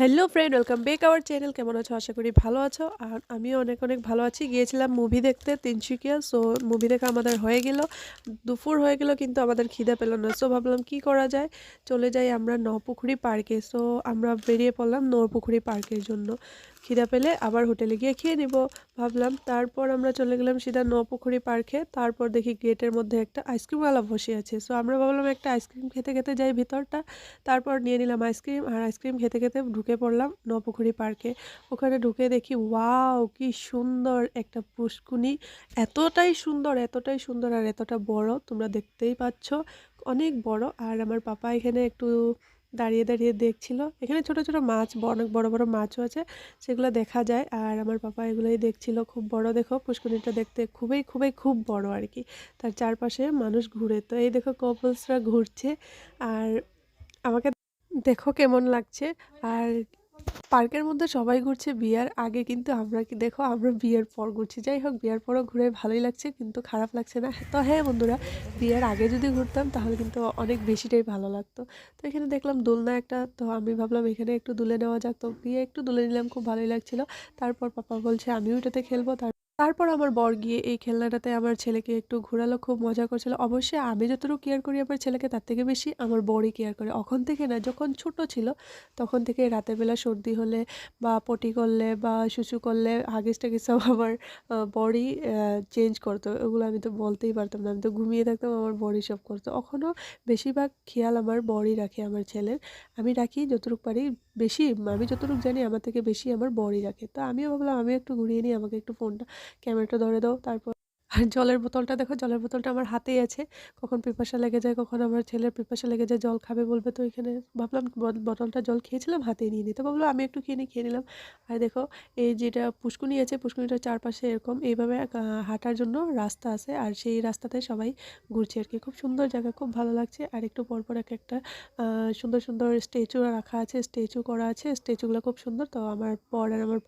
Hello friend, welcome back our channel. কেমন আছো? আশা করি ভালো আছো। আর আমিও অনেক অনেক ভালো আছি। গিয়েছিলাম মুভি দেখতে তিনসুকিয়া। সো মুভি দেখা আমাদের হয়ে গেল, দুপুর হয়ে গেল, কিন্তু আমাদের খিদে পেল না। সো ভাবলাম কি করা যায়, চলে যাই আমরা নপুকুরি পার্কে। সো আমরা বেরিয়ে পড়লাম নপুকুরি পার্কের জন্য। খিদা পেলে আবার হোটেলে গিয়ে খেয়ে নিব ভাবলাম। তারপর আমরা চলে গেলাম সিধা নপুকুরি পার্কে। তারপর দেখি গেটের মধ্যে একটা আইসক্রিমওয়ালা বসে আছে। সো আমরা ভাবলাম একটা আইসক্রিম খেতে খেতে যাই ভিতরটা। তারপর নিয়ে নিলাম আইসক্রিম, আর আইসক্রিম খেতে খেতে ঢুকে পড়লাম নপুকুরি পার্কে। ওখানে ঢুকে দেখি ওয়াও, কি সুন্দর একটা পুষ্কুনি! এতটাই সুন্দর আর এতটা বড়, তোমরা দেখতেই পাচ্ছ, অনেক বড়। আর আমার পাপা এখানে একটু দাঁড়িয়ে দাঁড়িয়ে দেখছিল। এখানে ছোট ছোট মাছ, অনেক বড় বড় মাছও আছে, সেগুলো দেখা যায়। আর আমার পাপা এগুলোই দেখছিল। খুব বড়, দেখো পুষ্কুনিটা দেখতে খুবই খুবই খুব বড় আর কি। তার চারপাশে মানুষ ঘুরে, তো এই দেখো কপলসরা ঘুরছে। আর আমাকে দেখো কেমন লাগছে। আর পার্কের মধ্যে সবাই ঘুরছে বিয়ার আগে, কিন্তু আমরা কি দেখো, আমরা বিয়ের পর ঘুরছি। যাই হোক, বিয়ার পরও ঘুরে ভালোই লাগছে, কিন্তু খারাপ লাগছে না। তো হ্যাঁ বন্ধুরা, বিয়ের আগে যদি ঘুরতাম তাহলে কিন্তু অনেক বেশিটাই ভালো লাগতো। তো এখানে দেখলাম দোলনা একটা, তো আমি ভাবলাম এখানে একটু দুলে নেওয়া যাক। তো গিয়ে একটু দুলে নিলাম, খুব ভালোই লাগছিল। তারপর পাপা বলছে আমিও এটাতে খেলবো। তারপর আমার বর গিয়ে এই খেলনাটাতে আমার ছেলেকে একটু ঘোরালো, খুব মজা করছিল। অবশ্যই আমি যতটুকু কেয়ার করি আমার ছেলেকে, তার থেকে বেশি আমার বরই কেয়ার করে। এখন থেকে না, যখন ছোট ছিল তখন থেকে রাতের বেলা সর্দি হলে বা পটি করলে বা শুশু করলে হাগিস টাগিস সব আমার বরই চেঞ্জ করতো। ওগুলো আমি তো বলতেই পারতাম না, আমি তো ঘুমিয়ে থাকতাম, আমার বরই সব করতো। এখনও বেশিরভাগ খেয়াল আমার বরই রাখে আমার ছেলের। আমি রাখি যতটুকু পারি, বেশি আমি যতটুকু জানি আমার থেকে বেশি আমার বরই রাখে। তো আমিও ভাবলাম আমি একটু ঘুরিয়ে নিই, আমাকে একটু ফোনটা, ক্যামেরাটা ধরে দাও। তারপর আর জলের বোতলটা দেখো, জলের বোতলটা আমার হাতেই আছে। কখন পিপাসা লেগে যায়, কখন আমার ছেলের পিপাসা লেগে যায়, জল খাবে বলবে, তো এখানে ভাবলাম বোতলটা জল খেয়েছিলাম হাতেই নিয়ে নিতে, ভাবলাম আমি একটু খেয়ে নিলাম। আর দেখো, এই যেটা পুষ্কুনি আছে, পুষ্কুনিটার চারপাশে এরকম এইভাবে হাঁটার জন্য রাস্তা আছে, আর সেই রাস্তাতে সবাই ঘুরছে আর কি। খুব সুন্দর জায়গা, খুব ভালো লাগছে। আর একটু পরপর একটা সুন্দর সুন্দর স্ট্যাচু রাখা আছে, স্ট্যাচু করা আছে, স্ট্যাচুগুলো খুব সুন্দর। তো আমার বর আর আমার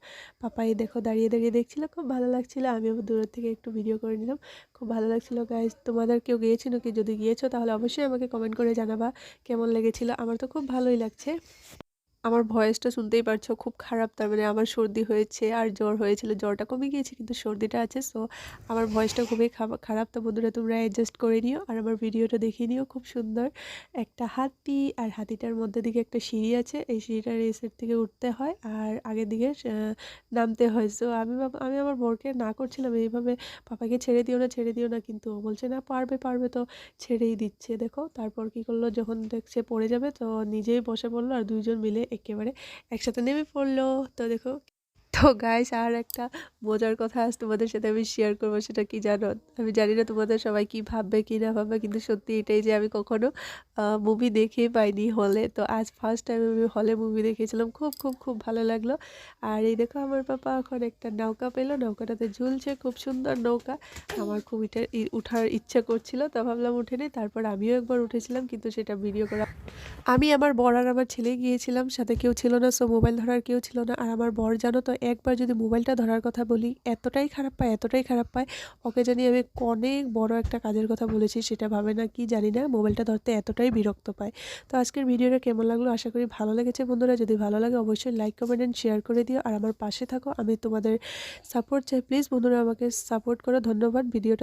পাপাই দেখো দাঁড়িয়ে দাঁড়িয়ে দেখছিল, খুব ভালো লাগছিল। আমিও দূরের থেকে একটু ভিডিও করে নিলাম, খুব ভালো লাগছিল। গাইজ, তোমাদের কেউ গিয়েছিল কি? যদি গিয়েছো তাহলে অবশ্যই আমাকে কমেন্ট করে জানাবা কেমন লেগেছিল। আমার তো খুব ভালোই লাগছে। আমার ভয়েসটা শুনতেই পারছো, খুব খারাপ। তার মানে আমার সর্দি হয়েছে আর জ্বর হয়েছিল, জ্বরটা কমে গিয়েছে কিন্তু সর্দিটা আছে। সো আমার ভয়েসটা খুবই খারাপ। তো বন্ধুরা তোমরা অ্যাডজাস্ট করে নিও আর আমার ভিডিওটা দেখিয়ে নিও। খুব সুন্দর একটা হাতি, আর হাতিটার মধ্যে দিকে একটা সিঁড়ি আছে, এই সিঁড়িটার এই সাইড থেকে উঠতে হয় আর আগের দিকে নামতে হয়। সো আমি আমার বরকে না করছিলাম এইভাবে, পাপাকে ছেড়ে দিও না, কিন্তু ও বলছে না, পারবে পারবে, তো ছেড়েই দিচ্ছে। দেখো তারপর কি করলো, যখন দেখছে পড়ে যাবে তো নিজেই বসে পড়লো, আর দুইজন মিলে একেবারে একসাথে নেমে পড়লো। তো দেখো, তো গাইস, আর একটা মজার কথা আজ তোমাদের সাথে আমি শেয়ার করবো। সেটা কি জানো? আমি জানি না তোমাদের সবাই কি ভাববে কি না ভাববে, কিন্তু সত্যি এটাই যে আমি কখনো মুভি দেখে পাইনি হলে। তো আজ ফার্স্ট টাইম আমি হলে মুভি দেখেছিলাম, খুব খুব খুব ভালো লাগলো। আর এই দেখো, আমার পাপা এখন একটা নৌকা পেলো, নৌকাটাতে ঝুলছে, খুব সুন্দর নৌকা। আমার খুব এটা উঠার ইচ্ছা করছিল, তো ভাবলাম উঠে নেই। তারপর আমিও একবার উঠেছিলাম, কিন্তু সেটা ভিডিও করা, আমি, আমার বর আর আমার ছেলে গিয়েছিলাম, সাথে কেউ ছিল না। সো মোবাইল ধরার কেউ ছিল না। আর আমার বর জানো তো, একবার যদি মোবাইলটা ধরার কথা বলি এতটাই খারাপ পায়। ওকে জানি আমি অনেক বড় একটা কাজের কথা বলেছি, সেটা ভাবে না কি জানি না, মোবাইলটা ধরতে এতটাই বিরক্ত পায়। তো আজকের ভিডিওটা কেমন লাগলো, আশা করি ভালো লেগেছে বন্ধুরা। যদি ভালো লাগে অবশ্যই লাইক কমেন্ট অ্যান্ড শেয়ার করে দিও, আর আমার পাশে থাকো। আমি তোমাদের সাপোর্ট চাই, প্লিজ বন্ধুরা আমাকে সাপোর্ট করো। ধন্যবাদ ভিডিওটা